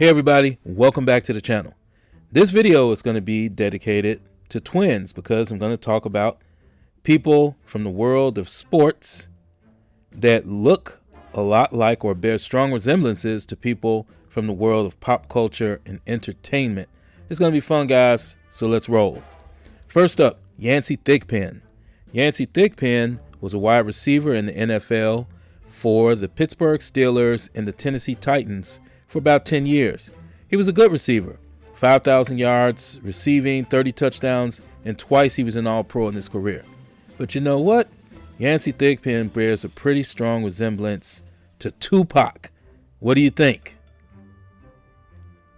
Hey everybody, welcome back to the channel. This video is going to be dedicated to twins because I'm going to talk about people from the world of sports that look a lot like or bear strong resemblances to people from the world of pop culture and entertainment. It's going to be fun, guys, so let's roll. First up, Yancey Thigpen. Yancey Thigpen was a wide receiver in the NFL for the Pittsburgh Steelers and the Tennessee Titans for about 10 years. He was a good receiver, 5,000 yards receiving, 30 touchdowns, and twice he was an All-Pro in his career. But you know what? Yancey Thigpen bears a pretty strong resemblance to Tupac. What do you think?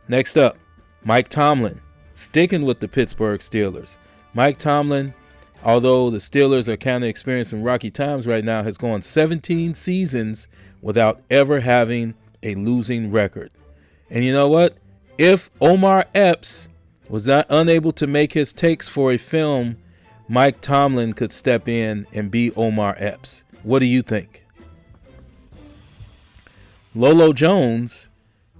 Next up, Mike Tomlin. Sticking with the Pittsburgh Steelers. Mike Tomlin, although the Steelers are kind of experiencing rocky times right now, has gone 17 seasons without ever having a losing record. And you know what? If Omar Epps was not unable to make his takes for a film, Mike Tomlin could step in and be Omar Epps. What do you think? Lolo Jones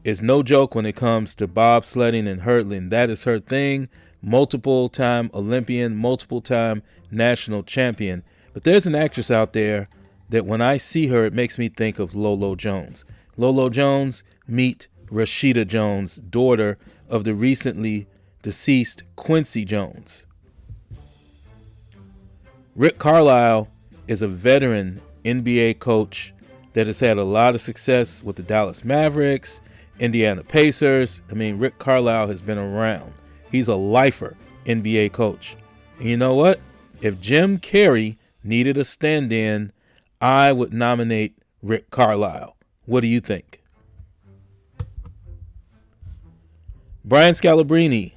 is no joke when it comes to bobsledding and hurdling. That is her thing. Multiple-time Olympian, multiple-time national champion. But there's an actress out there that when I see her, it makes me think of Lolo Jones. Lolo Jones, meet Rashida Jones, daughter of the recently deceased Quincy Jones. Rick Carlisle is a veteran NBA coach that has had a lot of success with the Dallas Mavericks, Indiana Pacers. I mean, Rick Carlisle has been around. He's a lifer NBA coach. And you know what? If Jim Carrey needed a stand-in, I would nominate Rick Carlisle. What do you think? Brian Scalabrine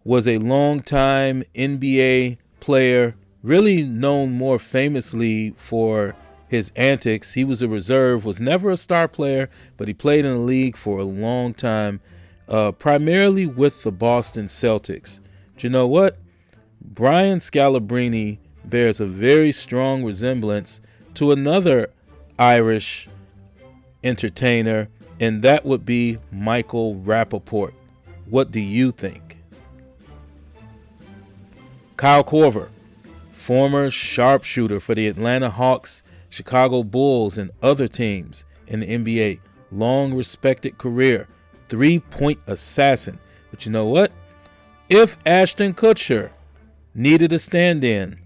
was a longtime NBA player, really known more famously for his antics. He was a reserve, was never a star player, but he played in the league for a long time, primarily with the Boston Celtics. But you know what? Brian Scalabrine bears a very strong resemblance to another Irish entertainer, and that would be Michael Rappaport. What do you think? Kyle Korver, former sharpshooter for the Atlanta Hawks, Chicago Bulls, and other teams in the NBA. Long respected career, three-point assassin. But you know what? If Ashton Kutcher needed a stand-in,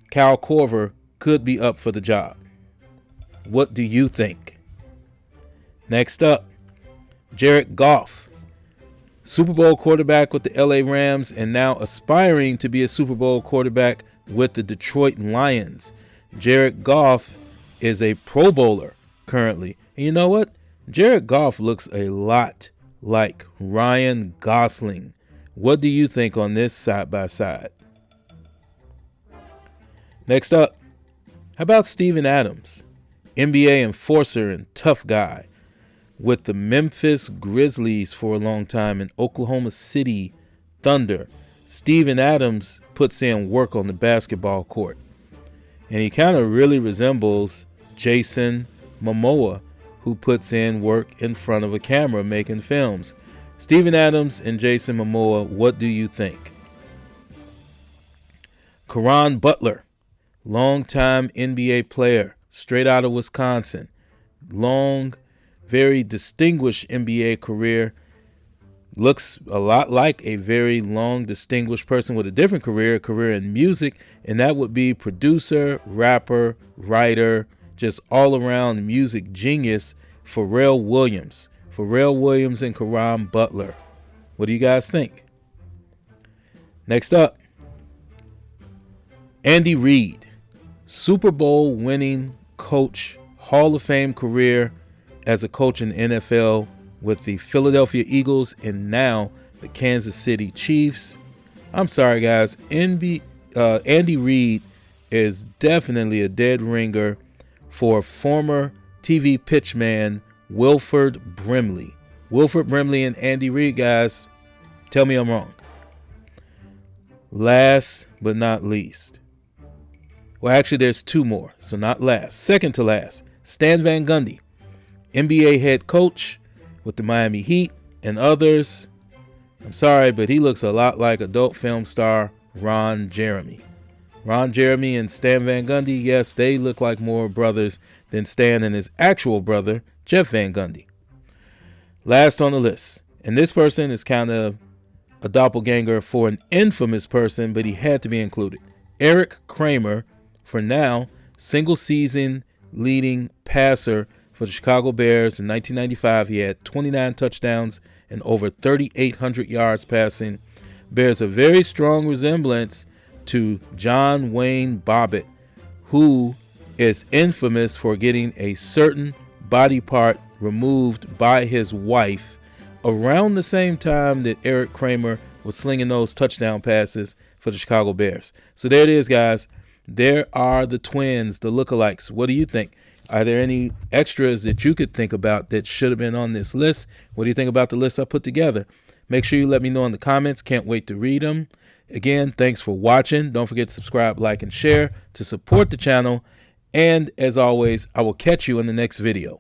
Kyle Korver could be up for the job. What do you think? Next up, Jared Goff, Super Bowl quarterback with the LA Rams and now aspiring to be a Super Bowl quarterback with the Detroit Lions. Jared Goff is a Pro Bowler currently. And you know what? Jared Goff looks a lot like Ryan Gosling. What do you think on this side by side? Next up, how about Steven Adams, NBA enforcer and tough guy with the Memphis Grizzlies for a long time and Oklahoma City Thunder. Steven Adams puts in work on the basketball court. And he kind of really resembles Jason Momoa, who puts in work in front of a camera making films. Steven Adams and Jason Momoa, what do you think? Caron Butler, longtime NBA player, straight out of Wisconsin. Long, very distinguished NBA career. Looks a lot like a very long, distinguished person with a different career in music, and that would be producer, rapper, writer, just all-around music genius, Pharrell Williams. Pharrell Williams and Caron Butler. What do you guys think? Next up, Andy Reid, Super Bowl winning coach, Hall of Fame career as a coach in the NFL with the Philadelphia Eagles and now the Kansas City Chiefs. I'm sorry, guys. Andy Reid is definitely a dead ringer for former TV pitchman Wilford Brimley. Wilford Brimley and Andy Reid, guys, tell me I'm wrong. Last but not least. Well, actually, there's two more, so not last. Second to last, Stan Van Gundy, NBA head coach with the Miami Heat, And others, I'm sorry, but he looks a lot like adult film star Ron Jeremy. Ron Jeremy and Stan Van Gundy, yes, they look like more brothers than Stan and his actual brother, Jeff Van Gundy. Last on the list, and this person is kind of a doppelganger for an infamous person, but he had to be included. Eric Kramer, for now, single season leading passer for the Chicago Bears. In 1995, he had 29 touchdowns and over 3,800 yards passing. Bears a very strong resemblance to John Wayne Bobbitt, who is infamous for getting a certain body part removed by his wife around the same time that Eric Kramer was slinging those touchdown passes for the Chicago Bears. So there it is, guys. There are the twins, the lookalikes. What do you think? Are there any extras that you could think about that should have been on this list? What do you think about the list I put together? Make sure you let me know in the comments. Can't wait to read them. Again, thanks for watching. Don't forget to subscribe, like, and share to support the channel. And as always, I will catch you in the next video.